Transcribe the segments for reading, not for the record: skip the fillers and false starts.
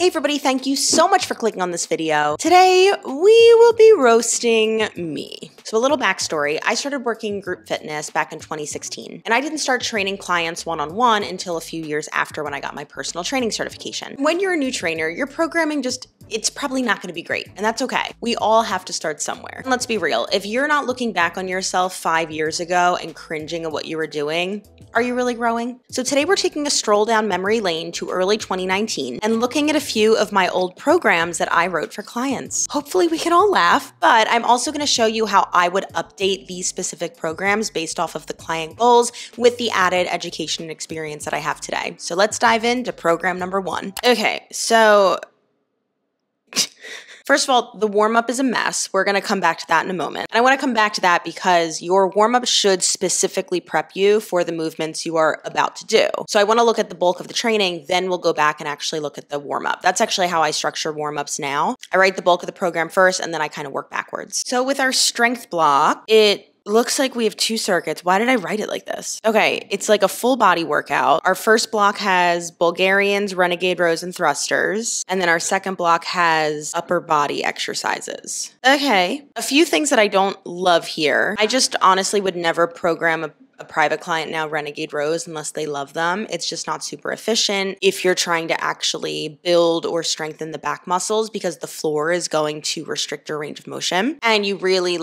Hey everybody, thank you so much for clicking on this video. Today, we will be roasting me. So a little backstory, I started working group fitness back in 2016, and I didn't start training clients one-on-one until a few years after when I got my personal training certification. When you're a new trainer, your programming it's probably not gonna be great, and that's okay. We all have to start somewhere. And let's be real, if you're not looking back on yourself 5 years ago and cringing at what you were doing, are you really growing? So today we're taking a stroll down memory lane to early 2019 and looking at a few of my old programs that I wrote for clients. Hopefully we can all laugh, but I'm also gonna show you how I would update these specific programs based off of the client goals with the added education and experience that I have today. So let's dive into program number 1. Okay, so first of all, the warm-up is a mess. We're gonna come back to that in a moment. And I wanna come back to that because your warm-up should specifically prep you for the movements you are about to do. So I wanna look at the bulk of the training, then we'll go back and actually look at the warm-up. That's actually how I structure warm-ups now. I write the bulk of the program first, and then I kind of work backwards. So with our strength block, it looks like we have 2 circuits. Why did I write it like this? Okay, it's like a full body workout. Our first block has Bulgarians, renegade rows, and thrusters. And then our second block has upper body exercises. Okay, a few things that I don't love here. I just honestly would never program a private client now renegade rows unless they love them. It's just not super efficient if you're trying to actually build or strengthen the back muscles because the floor is going to restrict your range of motion. And you really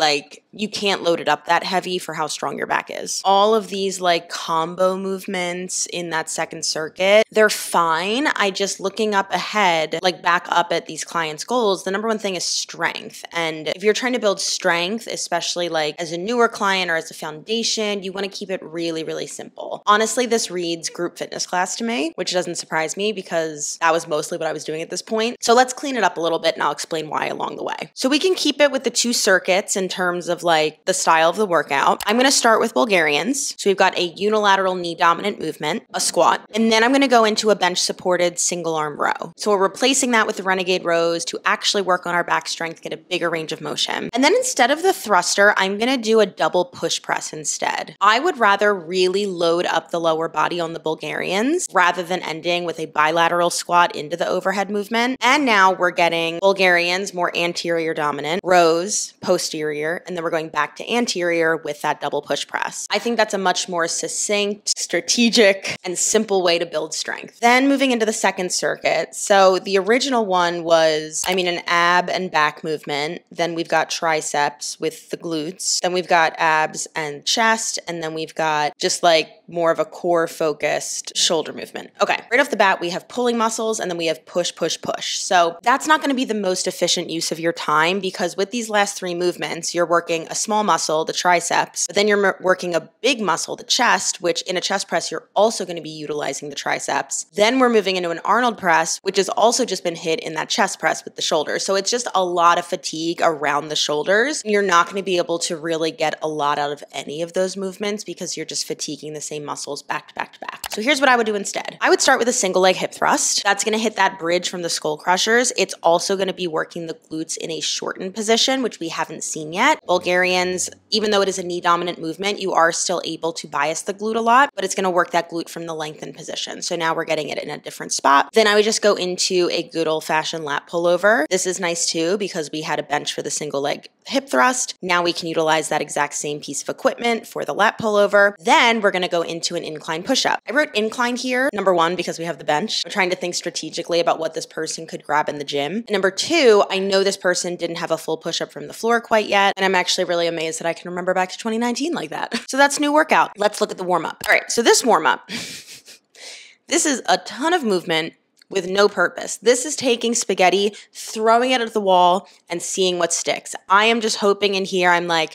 you can't load it up that heavy for how strong your back is. All of these combo movements in that second circuit, they're fine. I just looking up ahead, back up at these clients' goals, the number one thing is strength. And if you're trying to build strength, especially as a newer client or as a foundation, you want to keep it really, really simple. Honestly, this reads group fitness class to me, which doesn't surprise me because that was mostly what I was doing at this point. So let's clean it up a little bit and I'll explain why along the way. So we can keep it with the 2 circuits in terms of the style of the workout. I'm going to start with Bulgarians. So we've got a unilateral knee dominant movement, a squat, and then I'm going to go into a bench supported single arm row. So we're replacing that with the renegade rows to actually work on our back strength, get a bigger range of motion. And then instead of the thruster, I'm going to do a double push press instead. I would rather really load up the lower body on the Bulgarians rather than ending with a bilateral squat into the overhead movement. And now we're getting Bulgarians more anterior dominant, rows posterior, and then we're going back to anterior with that double push press. I think that's a much more succinct, strategic, and simple way to build strength. Then moving into the second circuit. So the original one was, an ab and back movement. Then we've got triceps with the glutes. Then we've got abs and chest. And then we've got just more of a core focused shoulder movement. Okay, right off the bat, we have pulling muscles and then we have push, push, push. So that's not going to be the most efficient use of your time because with these last 3 movements, you're working a small muscle, the triceps, but then you're working a big muscle, the chest, which in a chest press, you're also going to be utilizing the triceps. Then we're moving into an Arnold press, which has also just been hit in that chest press with the shoulders. So it's just a lot of fatigue around the shoulders. You're not going to be able to really get a lot out of any of those movements because you're just fatiguing the same muscles back to back to back. So here's what I would do instead. I would start with a single leg hip thrust. That's going to hit that bridge from the skull crushers. It's also going to be working the glutes in a shortened position, which we haven't seen yet. Bulgarians, even though it is a knee dominant movement, you are still able to bias the glute a lot, but it's going to work that glute from the lengthened position. So now we're getting it in a different spot. Then I would just go into a good old fashioned lat pullover. This is nice too because we had a bench for the single leg hip thrust. Now we can utilize that exact same piece of equipment for the lat pullover. Then we're going to go into an incline push-up. I wrote incline here, number 1, because we have the bench. I'm trying to think strategically about what this person could grab in the gym. And number 2, I know this person didn't have a full push-up from the floor quite yet, and I'm actually really amazed that I can remember back to 2019 like that. So that's a new workout. Let's look at the warm-up. All right, so this warm-up, this is a ton of movement with no purpose. This is taking spaghetti, throwing it at the wall, and seeing what sticks. I am just hoping in here,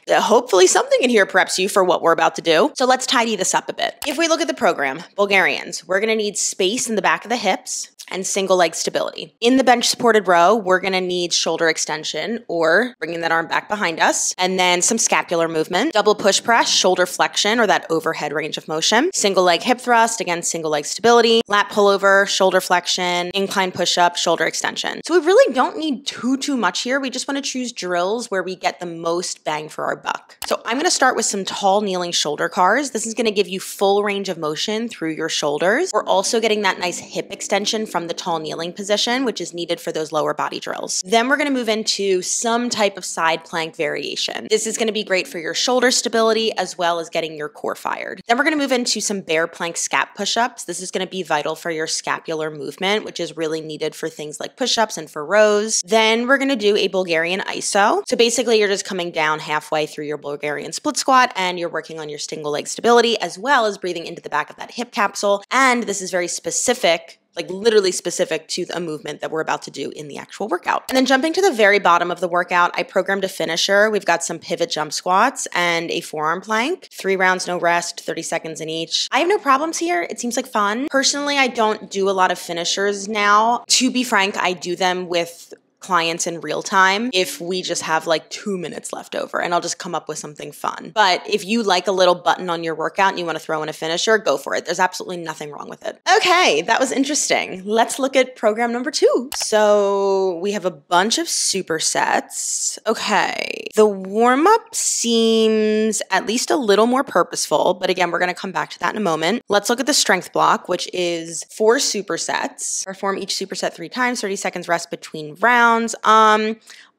hopefully something in here preps you for what we're about to do. So let's tidy this up a bit. If we look at the program, Bulgarians, we're gonna need space in the back of the hips and single leg stability. In the bench supported row, we're gonna need shoulder extension or bringing that arm back behind us, and then some scapular movement, double push press, shoulder flexion or that overhead range of motion, single leg hip thrust, again, single leg stability, lat pullover, shoulder flexion, incline push up, shoulder extension. So we really don't need too much here. We just wanna choose drills where we get the most bang for our buck. So I'm gonna start with some tall kneeling shoulder cars. This is gonna give you full range of motion through your shoulders. We're also getting that nice hip extension from the tall kneeling position, which is needed for those lower body drills. Then we're going to move into some type of side plank variation. This is going to be great for your shoulder stability as well as getting your core fired. Then we're going to move into some bear plank scap push-ups. This is going to be vital for your scapular movement, which is really needed for things like push-ups and for rows. Then we're going to do a Bulgarian iso. So basically you're just coming down halfway through your Bulgarian split squat and you're working on your single leg stability as well as breathing into the back of that hip capsule. And this is very specific, like literally specific to a movement that we're about to do in the actual workout. And then jumping to the very bottom of the workout, I programmed a finisher. We've got some pivot jump squats and a forearm plank, 3 rounds, no rest, 30 seconds in each. I have no problems here. It seems like fun. Personally, I don't do a lot of finishers now. To be frank, I do them with clients in real time if we just have like 2 minutes left over and I'll just come up with something fun. But if you like a little button on your workout and you want to throw in a finisher, go for it. There's absolutely nothing wrong with it. Okay, that was interesting. Let's look at program number 2. So we have a bunch of supersets. Okay, the warm-up seems at least a little more purposeful, but again, we're going to come back to that in a moment. Let's look at the strength block, which is 4 supersets. Perform each superset 3 times, 30 seconds rest between rounds.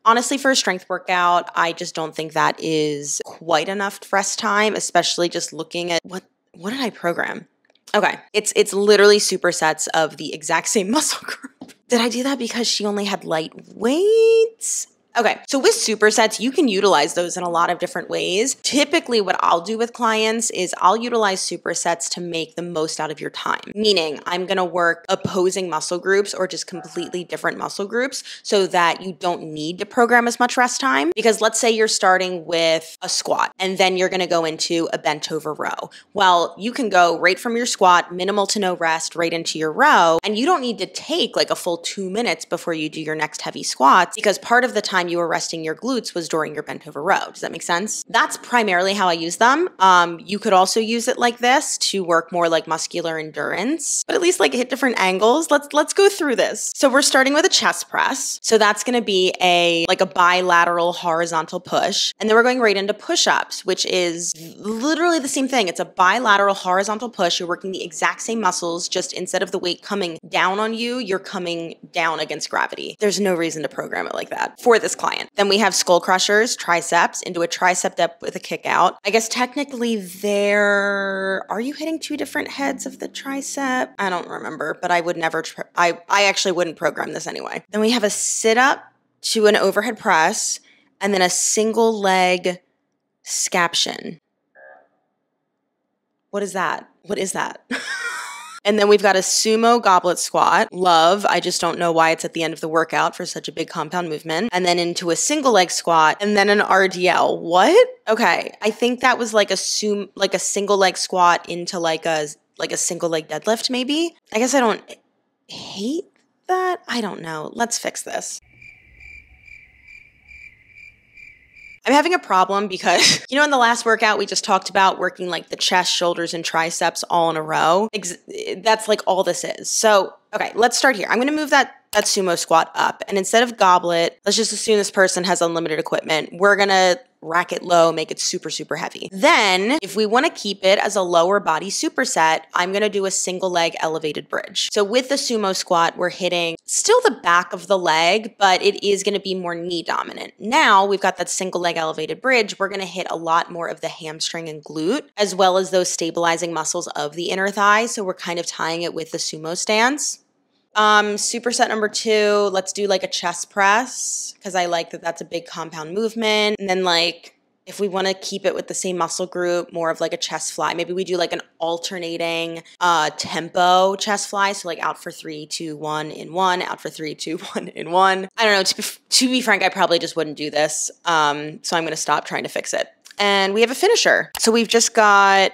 Honestly, for a strength workout, I just don't think that is quite enough rest time, especially just looking at what did I program? Okay, it's literally supersets of the exact same muscle group. Did I do that because she only had light weights? Okay, so with supersets, you can utilize those in a lot of different ways. Typically, what I'll do with clients is I'll utilize supersets to make the most out of your time. Meaning, I'm gonna work opposing muscle groups or just completely different muscle groups so that you don't need to program as much rest time. Because let's say you're starting with a squat and then you're gonna go into a bent over row. Well, you can go right from your squat, minimal to no rest, right into your row, and you don't need to take like a full 2 minutes before you do your next heavy squats because part of the time you were resting your glutes was during your bent over row. Does that make sense? That's primarily how I use them. You could also use it like this to work more like muscular endurance, but at least like hit different angles. Let's go through this. So we're starting with a chest press. So that's going to be a bilateral horizontal push. And then we're going right into push-ups, which is literally the same thing. It's a bilateral horizontal push. You're working the exact same muscles, just instead of the weight coming down on you, you're coming down against gravity. There's no reason to program it like that for this client. Then we have skull crushers, triceps, into a tricep dip with a kick out. I guess technically are you hitting 2 different heads of the tricep? I don't remember, but I would never, I actually wouldn't program this anyway. Then we have a sit up to an overhead press and then a single leg scaption. What is that? What is that? And then we've got a sumo goblet squat. Love. I just don't know why it's at the end of the workout for such a big compound movement. And then into a single leg squat and then an RDL. What? Okay. I think that was like a single leg squat into like a single leg deadlift maybe. I guess I don't hate that. I don't know. Let's fix this. I'm having a problem because, in the last workout, we just talked about working like the chest, shoulders, and triceps all in a row. That's like all this is. So, okay, let's start here. I'm going to move that sumo squat up. And instead of goblet, let's just assume this person has unlimited equipment. We're going to rack it low, make it super, super heavy. Then, if we want to keep it as a lower body superset, I'm going to do a single leg elevated bridge. So with the sumo squat, we're hitting still the back of the leg, but it is going to be more knee dominant. Now, we've got that single leg elevated bridge. We're going to hit a lot more of the hamstring and glute, as well as those stabilizing muscles of the inner thigh. So we're kind of tying it with the sumo stance. Superset number 2, let's do like a chest press because I like that that's a big compound movement. And then like, if we want to keep it with the same muscle group, more of like a chest fly, maybe we do like an alternating tempo chest fly. So like out for 3, 2, 1 in 1, out for 3, 2, 1 in 1. I don't know. To be frank, I probably just wouldn't do this. So I'm going to stop trying to fix it. And we have a finisher. So we've just got,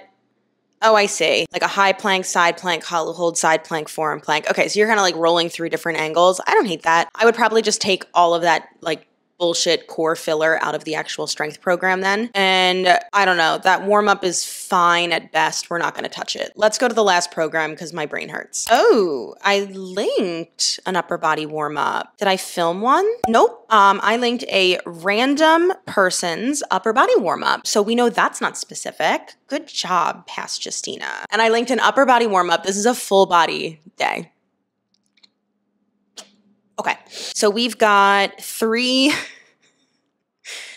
oh, I see. Like a high plank, side plank, hollow hold, side plank, forearm plank. Okay, so you're kind of like rolling through different angles. I don't hate that. I would probably just take all of that like bullshit core filler out of the actual strength program then. And I don't know, that warm up is fine at best. We're not going to touch it. Let's go to the last program because my brain hurts. Oh, I linked an upper body warm up. Did I film one? Nope. I linked a random person's upper body warm up. So we know that's not specific. Good job, past Justina. And I linked an upper body warm up. This is a full body day. Okay, so we've got 3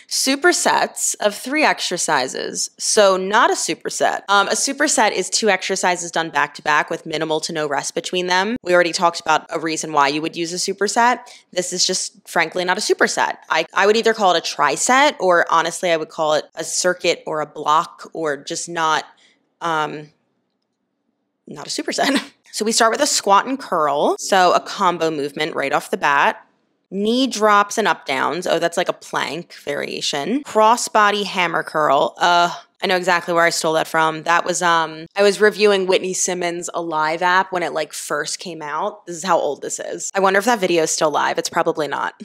supersets of 3 exercises. So not a superset. A superset is 2 exercises done back to back with minimal to no rest between them. We already talked about a reason why you would use a superset. This is just frankly not a superset. I would either call it a triset, or honestly, I would call it a circuit or a block, or just not a superset. So we start with a squat and curl. So a combo movement right off the bat. Knee drops and up downs. Oh, that's like a plank variation. Crossbody hammer curl. I know exactly where I stole that from. That was, I was reviewing Whitney Simmons' Alive app when it like first came out. This is how old this is. I wonder if that video is still live. It's probably not.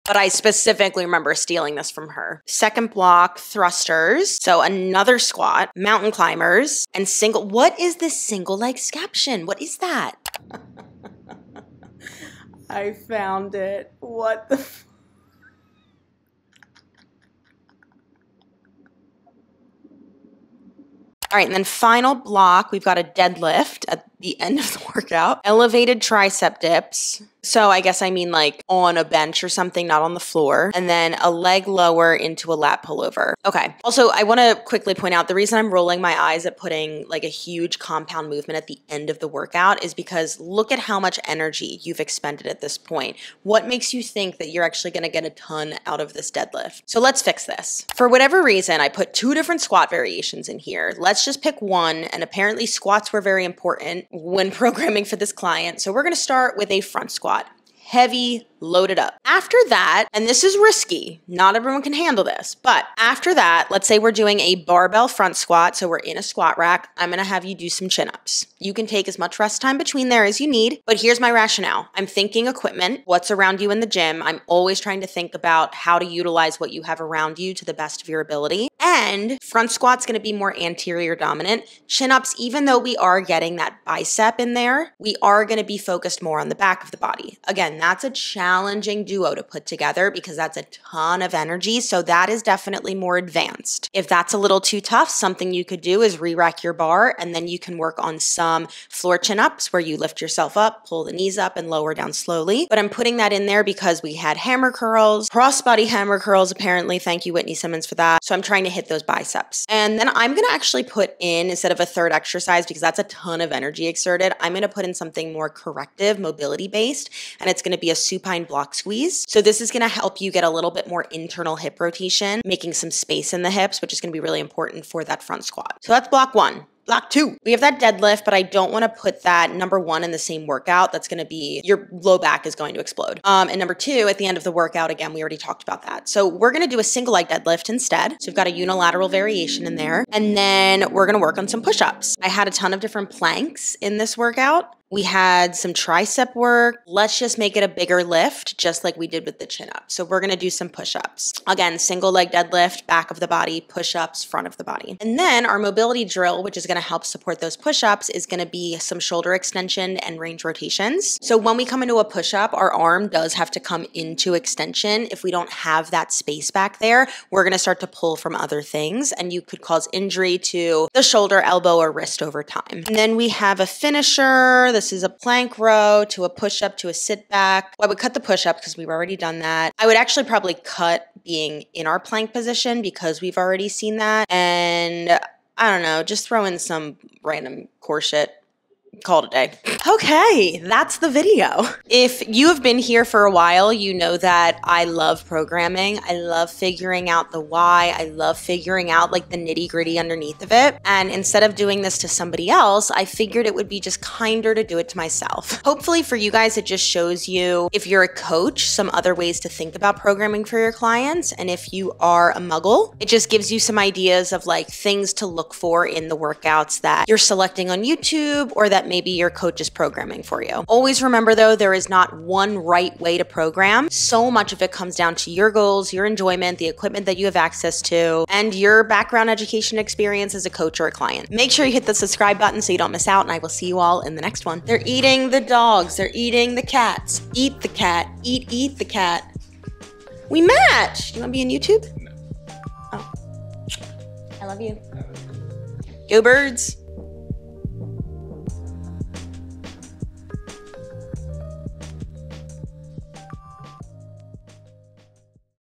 But I specifically remember stealing this from her. Second block, thrusters. So another squat, mountain climbers, and single. What is this single leg scaption? What is that? I found it. What the All right, and then final block, we've got a deadlift at the end of the workout. Elevated tricep dips. So I guess I mean like on a bench or something, not on the floor. And then a leg lower into a lat pullover. Okay. Also, I want to quickly point out the reason I'm rolling my eyes at putting like a huge compound movement at the end of the workout is because look at how much energy you've expended at this point. What makes you think that you're actually going to get a ton out of this deadlift? So let's fix this. For whatever reason, I put 2 different squat variations in here. Let's just pick one. And apparently squats were very important when programming for this client. So we're going to start with a front squat. Heavy, loaded up. After that, and this is risky, not everyone can handle this, but after that, let's say we're doing a barbell front squat, so we're in a squat rack, I'm gonna have you do some chin-ups. You can take as much rest time between there as you need, but here's my rationale. I'm thinking equipment, what's around you in the gym. I'm always trying to think about how to utilize what you have around you to the best of your ability. And front squat's gonna be more anterior dominant. Chin-ups, even though we are getting that bicep in there, we are gonna be focused more on the back of the body. Again, that's a challenging duo to put together because that's a ton of energy. So that is definitely more advanced. If that's a little too tough, something you could do is re-rack your bar, and then you can work on some floor chin-ups where you lift yourself up, pull the knees up, and lower down slowly. But I'm putting that in there because we had hammer curls, crossbody hammer curls, apparently. Thank you, Whitney Simmons, for that. So I'm trying to hit those biceps. And then I'm going to actually put in, instead of a third exercise, because that's a ton of energy exerted, I'm going to put in something more corrective, mobility based, and it's going to be a supine block squeeze. So this is going to help you get a little bit more internal hip rotation, making some space in the hips, which is going to be really important for that front squat. So that's block 1. Block 2, we have that deadlift, but I don't want to put that number 1 in the same workout. That's going to be, your low back is going to explode. And number 2, at the end of the workout, again, we already talked about that. So we're going to do a single leg deadlift instead. So we've got a unilateral variation in there. And then we're going to work on some push-ups. I had a ton of different planks in this workout. We had some tricep work. Let's just make it a bigger lift, just like we did with the chin-up. So we're gonna do some push-ups. Again, single leg deadlift, back of the body, push-ups, front of the body. And then our mobility drill, which is gonna help support those push-ups, is gonna be some shoulder extension and range rotations. So when we come into a push-up, our arm does have to come into extension. If we don't have that space back there, we're gonna start to pull from other things, and you could cause injury to the shoulder, elbow, or wrist over time. And then we have a finisher. This is a plank row to a push-up to a sit back. Well, I would cut the push-up because we've already done that. I would actually probably cut being in our plank position because we've already seen that. And I don't know, just throw in some random core shit. Call it a day. Okay, that's the video. If you have been here for a while, you know that I love programming. I love figuring out the why. I love figuring out like the nitty gritty underneath of it. And instead of doing this to somebody else, I figured it would be just kinder to do it to myself. Hopefully for you guys, it just shows you, if you're a coach, some other ways to think about programming for your clients. And if you are a muggle, it just gives you some ideas of like things to look for in the workouts that you're selecting on YouTube or that maybe your coach is programming for you. Always remember though, there is not one right way to program. So much of it comes down to your goals, your enjoyment, the equipment that you have access to, and your background, education, experience as a coach or a client. Make sure you hit the subscribe button so you don't miss out, and I will see you all in the next one. They're eating the dogs. They're eating the cats. Eat the cat. Eat the cat. We match. You want to be on YouTube? No. Oh. I love you. Go birds.